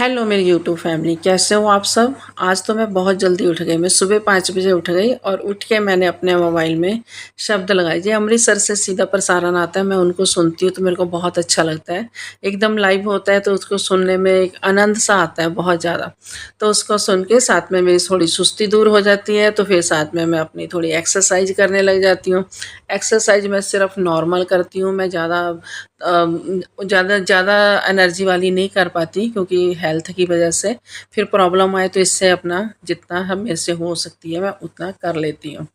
Hello मेरी YouTube family, कैसे हो आप सब। आज तो मैं बहुत जल्दी उठ गई। मैं सुबह 5 बजे उठ गई और उठ के मैंने अपने मोबाइल में शब्द लगाए। जी, अमृतसर से सीधा प्रसारण आता है, मैं उनको सुनती हूँ तो मेरे को बहुत अच्छा लगता है। एकदम लाइव होता है तो उसको सुनने में एक आनंद सा आता है बहुत ज़्यादा। तो उसको सुन के साथ में मेरी थोड़ी सुस्ती दूर हो जाती है, तो फिर साथ में मैं अपनी थोड़ी एक्सरसाइज करने लग जाती हूँ। एक्सरसाइज मैं सिर्फ नॉर्मल करती हूँ, मैं ज़्यादा ज़्यादा एनर्जी वाली नहीं कर पाती, क्योंकि हेल्थ की वजह से फिर प्रॉब्लम आए तो इससे अपना जितना हम मेरे से हो सकती है मैं उतना कर लेती हूँ।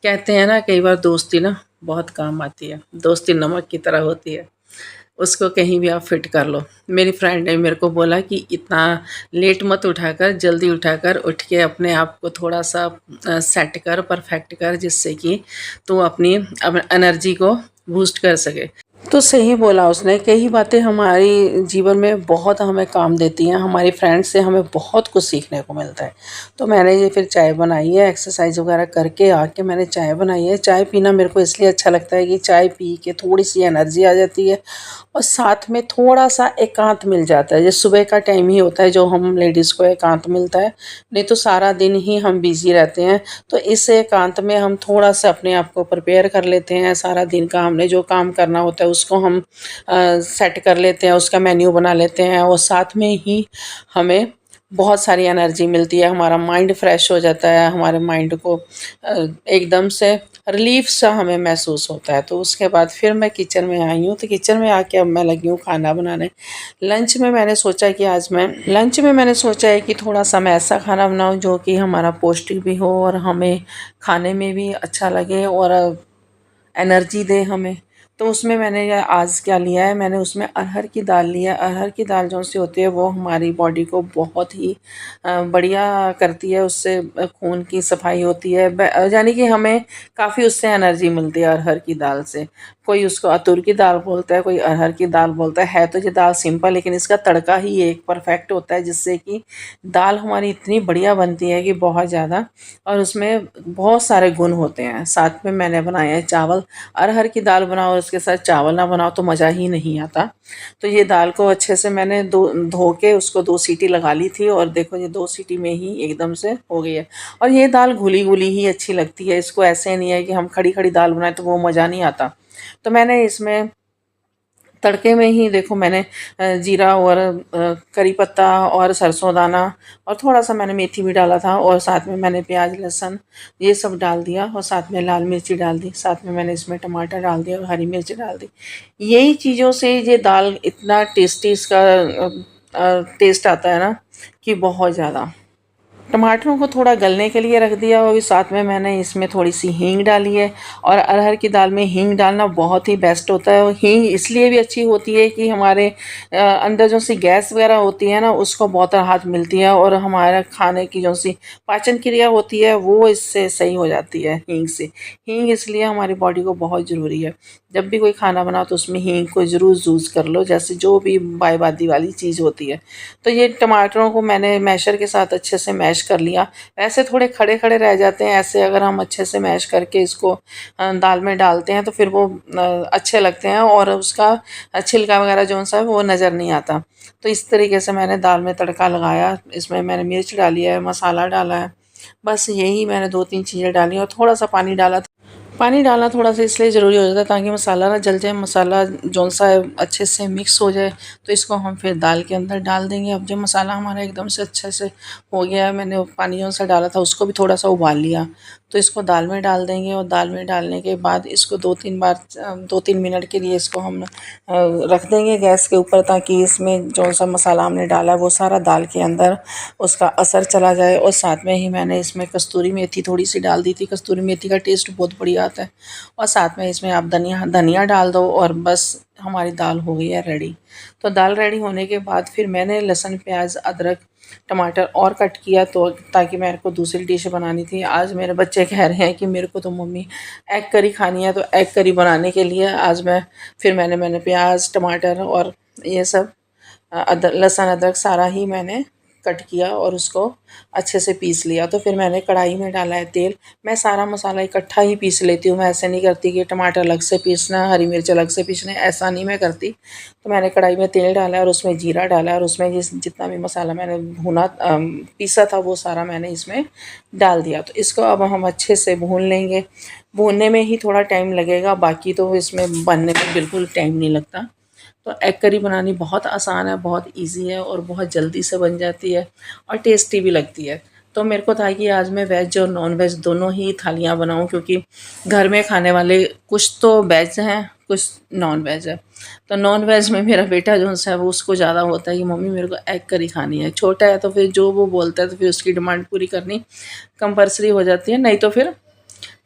कहते हैं ना, कई बार दोस्ती ना बहुत काम आती है। दोस्ती नमक की तरह होती है, उसको कहीं भी आप फिट कर लो। मेरी फ्रेंड ने मेरे को बोला कि इतना लेट मत उठाकर, जल्दी उठाकर उठ के अपने आप को थोड़ा सा सेट कर, परफेक्ट कर, जिससे कि तू अपनी एनर्जी को बूस्ट कर सके। तो सही बोला उसने। कई बातें हमारी जीवन में बहुत हमें काम देती हैं। हमारी फ्रेंड से हमें बहुत कुछ सीखने को मिलता है। तो मैंने ये फिर चाय बनाई है, एक्सरसाइज वगैरह करके आके मैंने चाय बनाई है। चाय पीना मेरे को इसलिए अच्छा लगता है कि चाय पी के थोड़ी सी एनर्जी आ जाती है और साथ में थोड़ा सा एकांत मिल जाता है। जैसे सुबह का टाइम ही होता है जो हम लेडीज़ को एकांत मिलता है, नहीं तो सारा दिन ही हम बिजी रहते हैं। तो इस एकांत में हम थोड़ा सा अपने आप को प्रिपेयर कर लेते हैं। सारा दिन का हमने जो काम करना होता है उसको हम सेट कर लेते हैं, उसका मेन्यू बना लेते हैं और साथ में ही हमें बहुत सारी एनर्जी मिलती है। हमारा माइंड फ्रेश हो जाता है, हमारे माइंड को एकदम से रिलीफ सा हमें महसूस होता है। तो उसके बाद फिर मैं किचन में आई हूँ, तो किचन में आके अब मैं लगी हूँ खाना बनाने। लंच में मैंने सोचा है कि थोड़ा सा मैं ऐसा खाना बनाऊँ जो कि हमारा पौष्टिक भी हो और हमें खाने में भी अच्छा लगे और एनर्जी दे हमें। तो उसमें मैंने ये आज क्या लिया है, मैंने उसमें अरहर की दाल लिया है। अरहर की दाल जो सी होती है वो हमारी बॉडी को बहुत ही बढ़िया करती है। उससे खून की सफाई होती है, यानी कि हमें काफ़ी उससे एनर्जी मिलती है अरहर की दाल से। कोई उसको अतुर की दाल बोलता है, कोई अरहर की दाल बोलता है तो ये दाल सिंपल, लेकिन इसका तड़का ही एक परफेक्ट होता है जिससे कि दाल हमारी इतनी बढ़िया बनती है कि बहुत ज़्यादा। और उसमें बहुत सारे गुण होते हैं। साथ में मैंने बनाए हैं चावल। अरहर की दाल बनाओ और उसके साथ चावल ना बनाओ तो मज़ा ही नहीं आता। तो ये दाल को अच्छे से मैंने दो धो के उसको 2 सीटी लगा ली थी और देखो ये 2 सीटी में ही एकदम से हो गई है। और ये दाल घुली घुली ही अच्छी लगती है, इसको ऐसे नहीं है कि हम खड़ी खड़ी दाल बनाए तो वो मज़ा नहीं आता। तो मैंने इसमें तड़के में ही देखो मैंने जीरा और करी पत्ता और सरसों दाना और थोड़ा सा मैंने मेथी भी डाला था और साथ में मैंने प्याज लहसुन ये सब डाल दिया और साथ में लाल मिर्ची डाल दी। साथ में मैंने इसमें टमाटर डाल दिया और हरी मिर्च डाल दी। यही चीज़ों से ये दाल इतना टेस्टी इसका टेस्ट आता है ना कि बहुत ज़्यादा। टमाटरों को थोड़ा गलने के लिए रख दिया और साथ में मैंने इसमें थोड़ी सी हींग डाली है। और अरहर की दाल में हींग डालना बहुत ही बेस्ट होता है। और हींग इसलिए भी अच्छी होती है कि हमारे अंदर जो सी गैस वगैरह होती है ना उसको बहुत राहत मिलती है और हमारा खाने की जो सी पाचन क्रिया होती है वो इससे सही हो जाती है हींग से। हींग इसलिए हमारी बॉडी को बहुत ज़रूरी है। जब भी कोई खाना बनाओ तो उसमें हींग को ज़रूर यूज़ कर लो, जैसे जो भी बायबादी वाली चीज़ होती है। तो ये टमाटरों को मैंने मैशर के साथ अच्छे से मैश कर लिया। वैसे थोड़े खड़े खड़े रह जाते हैं, ऐसे अगर हम अच्छे से मैश करके इसको दाल में डालते हैं तो फिर वो अच्छे लगते हैं और उसका छिलका वगैरह जो सा है वो नज़र नहीं आता। तो इस तरीके से मैंने दाल में तड़का लगाया। इसमें मैंने मिर्च डाली है, मसाला डाला है, बस यही मैंने 2-3 चीज़ें डाली और थोड़ा सा पानी डाला। पानी डालना थोड़ा सा इसलिए ज़रूरी हो जाता है ताकि मसाला ना जल जाए, मसाला जौन सा है अच्छे से मिक्स हो जाए। तो इसको हम फिर दाल के अंदर डाल देंगे। अब जब मसाला हमारा एकदम से अच्छे से हो गया है, मैंने पानी जौन सा डाला था उसको भी थोड़ा सा उबाल लिया, तो इसको दाल में डाल देंगे। और दाल में डालने के बाद इसको 2-3 मिनट के लिए इसको हम रख देंगे गैस के ऊपर, ताकि इसमें जौन सा मसाला हमने डाला है वो सारा दाल के अंदर उसका असर चला जाए। और साथ में ही मैंने इसमें कस्तूरी मेथी थोड़ी सी डाल दी थी। कस्तूरी मेथी का टेस्ट बहुत बढ़िया आता है। और साथ में इसमें आप धनिया धनिया डाल दो और बस हमारी दाल हो गई है रेडी। तो दाल रेडी होने के बाद फिर मैंने लहसुन प्याज अदरक टमाटर और कट किया, तो ताकि मेरे को दूसरी डिश बनानी थी। आज मेरे बच्चे कह रहे हैं कि मेरे को तो मम्मी एग करी खानी है, तो एग करी बनाने के लिए आज मैंने प्याज टमाटर और ये सब लहसुन अदरक सारा ही मैंने कट किया और उसको अच्छे से पीस लिया। तो फिर मैंने कढ़ाई में डाला है तेल। मैं सारा मसाला इकट्ठा ही पीस लेती हूँ, मैं ऐसे नहीं करती कि टमाटर अलग से पीसना, हरी मिर्च अलग से पीसना, ऐसा नहीं मैं करती। तो मैंने कढ़ाई में तेल डाला और उसमें जीरा डाला और उसमें जितना भी मसाला मैंने भुना पीसा था वो सारा मैंने इसमें डाल दिया। तो इसको अब हम अच्छे से भून लेंगे। भूनने में ही थोड़ा टाइम लगेगा, बाकी तो इसमें बनने में बिल्कुल टाइम नहीं लगता। तो एग करी बनानी बहुत आसान है, बहुत इजी है और बहुत जल्दी से बन जाती है और टेस्टी भी लगती है। तो मेरे को था कि आज मैं वेज और नॉन वेज दोनों ही थालियाँ बनाऊं, क्योंकि घर में खाने वाले कुछ तो वेज हैं, कुछ नॉन वेज है। तो नॉन वेज में मेरा बेटा जो है वो उसको ज़्यादा होता है कि मम्मी मेरे को एग करी खानी है। छोटा है तो फिर जो वो बोलता है तो फिर उसकी डिमांड पूरी करनी कंपलसरी हो जाती है, नहीं तो फिर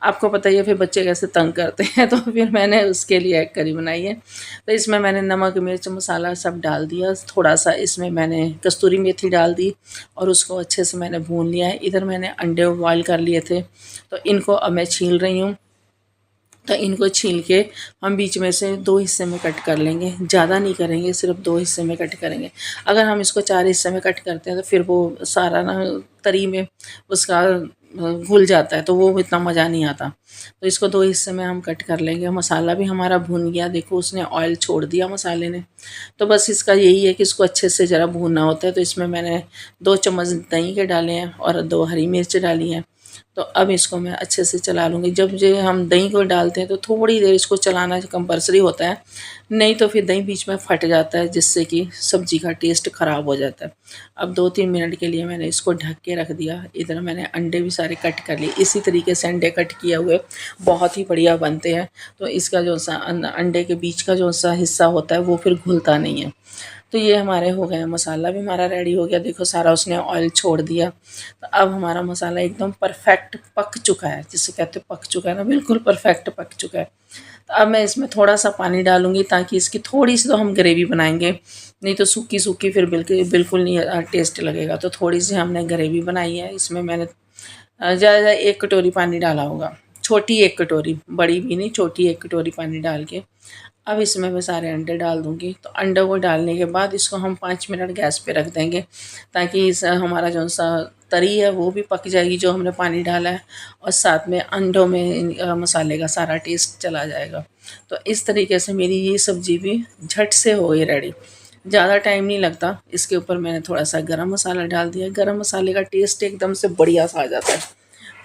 आपको पता ही है फिर बच्चे कैसे तंग करते हैं। तो फिर मैंने उसके लिए एग करी बनाई है। तो इसमें मैंने नमक मिर्च मसाला सब डाल दिया, थोड़ा सा इसमें मैंने कस्तूरी मेथी डाल दी और उसको अच्छे से मैंने भून लिया है। इधर मैंने अंडे बॉयल कर लिए थे, तो इनको अब मैं छील रही हूँ। तो इनको छील के हम बीच में से 2 हिस्से में कट कर लेंगे, ज़्यादा नहीं करेंगे, सिर्फ 2 हिस्से में कट करेंगे। अगर हम इसको 4 हिस्से में कट करते हैं तो फिर वो सारा ना तरी में उसका घुल जाता है, तो वो इतना मज़ा नहीं आता। तो इसको 2 हिस्से में हम कट कर लेंगे। मसाला भी हमारा भुन गया, देखो उसने ऑयल छोड़ दिया मसाले ने। तो बस इसका यही है कि इसको अच्छे से ज़रा भूनना होता है। तो इसमें मैंने 2 चम्मच दही के डाले हैं और 2 हरी मिर्च डाली हैं। तो अब इसको मैं अच्छे से चला लूँगी। जब ये हम दही को डालते हैं तो थोड़ी देर इसको चलाना कंपल्सरी होता है, नहीं तो फिर दही बीच में फट जाता है, जिससे कि सब्ज़ी का टेस्ट ख़राब हो जाता है। अब 2-3 मिनट के लिए मैंने इसको ढक के रख दिया। इधर मैंने अंडे भी सारे कट कर लिए। इसी तरीके से अंडे कट किए हुए बहुत ही बढ़िया बनते हैं। तो इसका जो सा अंडे के बीच का जो सा हिस्सा होता है वो फिर घुलता नहीं है। तो ये हमारे हो गए, मसाला भी हमारा रेडी हो गया। देखो सारा उसने ऑयल छोड़ दिया। तो अब हमारा मसाला एकदम परफेक्ट पक चुका है, जिसे कहते हैं पक चुका है ना, बिल्कुल परफेक्ट पक चुका है। तो अब मैं इसमें थोड़ा सा पानी डालूँगी, ताकि इसकी थोड़ी सी तो हम ग्रेवी बनाएंगे, नहीं तो सूखी सूखी फिर बिल्कुल बिल्कुल नहीं टेस्ट लगेगा। तो थोड़ी सी हमने ग्रेवी बनाई है। इसमें मैंने ज़्यादा 1 कटोरी पानी डाला होगा, छोटी 1 कटोरी, बड़ी भी नहीं, छोटी 1 कटोरी पानी डाल के अब इसमें मैं सारे अंडे डाल दूँगी। तो अंडों को डालने के बाद इसको हम 5 मिनट गैस पे रख देंगे, ताकि इस हमारा जो सा तरी है वो भी पक जाएगी जो हमने पानी डाला है, और साथ में अंडों में मसाले का सारा टेस्ट चला जाएगा। तो इस तरीके से मेरी ये सब्ज़ी भी झट से हो गई रेडी, ज़्यादा टाइम नहीं लगता। इसके ऊपर मैंने थोड़ा सा गरम मसाला डाल दिया, गरम मसाले का टेस्ट एकदम से बढ़िया सा आ जाता है।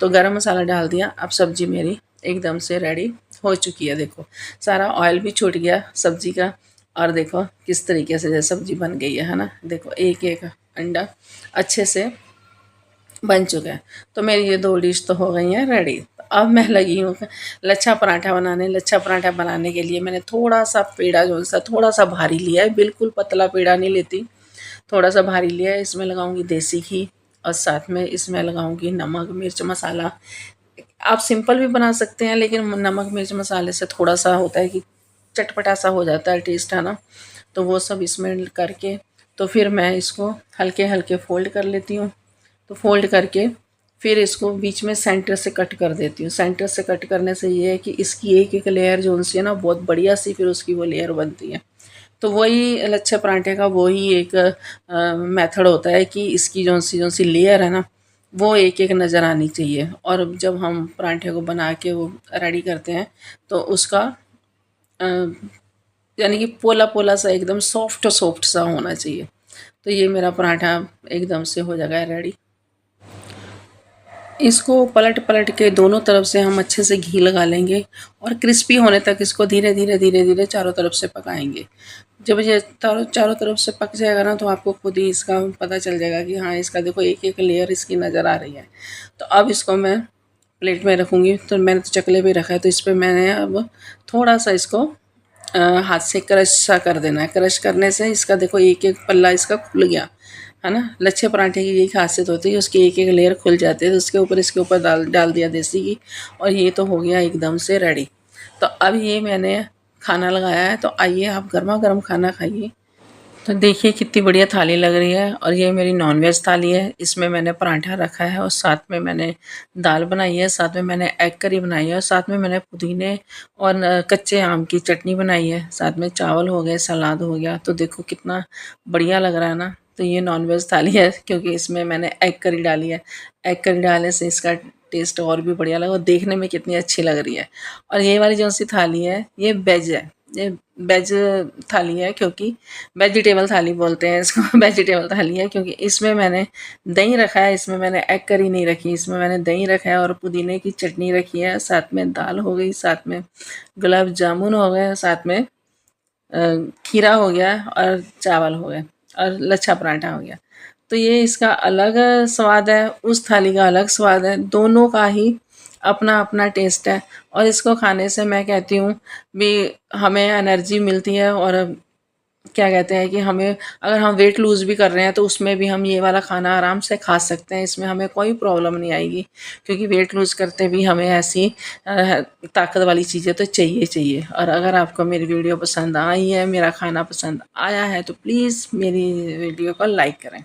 तो गरम मसाला डाल दिया। अब सब्ज़ी मेरी एकदम से रेडी हो चुकी है। देखो सारा ऑयल भी छूट गया सब्ज़ी का, और देखो किस तरीके से सब्ज़ी बन गई है ना। देखो एक एक अंडा अच्छे से बन चुका है। तो मेरी ये 2 डिश तो हो गई हैं रेडी। तो अब मैं लगी हूँ लच्छा पराठा बनाने। लच्छा पराठा बनाने के लिए मैंने थोड़ा सा पेड़ा जो सा थोड़ा सा भारी लिया है, बिल्कुल पतला पेड़ा नहीं लेती, थोड़ा सा भारी लिया है। इसमें लगाऊंगी देसी घी और साथ में इसमें लगाऊंगी नमक मिर्च मसाला। आप सिंपल भी बना सकते हैं, लेकिन नमक मिर्च मसाले से थोड़ा सा होता है कि चटपटा सा हो जाता है टेस्ट, है ना। तो वो सब इसमें करके तो फिर मैं इसको हल्के हल्के फ़ोल्ड कर लेती हूँ। तो फ़ोल्ड करके फिर इसको बीच में सेंटर से कट कर देती हूँ। सेंटर से कट करने से ये है कि इसकी एक एक लेयर जो उनसे है ना बहुत बढ़िया सी फिर उसकी वो लेयर बनती है। तो वही लच्छे पराठे का वही एक मेथड होता है कि इसकी जो सी लेयर है ना वो एक एक नज़र आनी चाहिए। और जब हम पराठे को बना के वो रेडी करते हैं तो उसका अ, यानी कि पोला पोला सा एकदम सॉफ्ट सॉफ्ट सा होना चाहिए। तो ये मेरा पराठा एकदम से हो जाएगा रेडी। इसको पलट पलट के दोनों तरफ से हम अच्छे से घी लगा लेंगे और क्रिस्पी होने तक इसको धीरे धीरे धीरे धीरे चारों तरफ से पकाएंगे। जब ये चारों चारों तरफ से पक जाएगा ना तो आपको खुद ही इसका पता चल जाएगा कि हाँ इसका देखो एक एक लेयर इसकी नज़र आ रही है। तो अब इसको मैं प्लेट में रखूँगी। तो मैंने तो चकले पे रखा है, तो इस पर मैंने अब थोड़ा सा इसको हाथ से क्रश सा कर देना है। क्रश करने से इसका देखो एक एक पल्ला इसका खुल गया, है ना। लच्छे पराठे की यही खासियत होती है, उसकी एक एक लेयर खुल जाती है। तो उसके ऊपर इसके ऊपर डाल डाल दिया देसी घी, और ये तो हो गया एकदम से रेडी। तो अब ये मैंने खाना लगाया है, तो आइए आप गर्मा गर्म खाना खाइए। तो देखिए कितनी बढ़िया थाली लग रही है, और ये मेरी नॉनवेज थाली है। इसमें मैंने पराठा रखा है और साथ में मैंने दाल बनाई है, साथ में मैंने एग करी बनाई है, और साथ में मैंने पुदीने और कच्चे आम की चटनी बनाई है, साथ में चावल हो गए, सलाद हो गया। तो देखो कितना बढ़िया लग रहा है ना। तो ये नॉनवेज थाली है, क्योंकि इसमें मैंने एग करी डाली है। एग करी डालने से इसका टेस्ट और भी बढ़िया लगा और देखने में कितनी अच्छी लग रही है। और ये वाली जो सी थाली है ये वेज है, ये वेज थाली है, क्योंकि वेजिटेबल थाली बोलते हैं इसको वेजिटेबल थाली है, क्योंकि इसमें मैंने दही रखा है, इसमें मैंने एग करी नहीं रखी, इसमें मैंने दही रखा है और पुदीने की चटनी रखी है, साथ में दाल हो गई, साथ में गुलाब जामुन हो गए, साथ में खीरा हो गया और चावल हो गए और लच्छा पराठा हो गया। तो ये इसका अलग स्वाद है, उस थाली का अलग स्वाद है, दोनों का ही अपना अपना टेस्ट है। और इसको खाने से मैं कहती हूँ भी हमें एनर्जी मिलती है, और क्या कहते हैं कि हमें अगर हम वेट लूज़ भी कर रहे हैं तो उसमें भी हम ये वाला खाना आराम से खा सकते हैं, इसमें हमें कोई प्रॉब्लम नहीं आएगी, क्योंकि वेट लूज़ करते भी हमें ऐसी ताकत वाली चीज़ें तो चाहिए चाहिए। और अगर आपको मेरी वीडियो पसंद आई है, मेरा खाना पसंद आया है, तो प्लीज़ मेरी वीडियो को लाइक करें।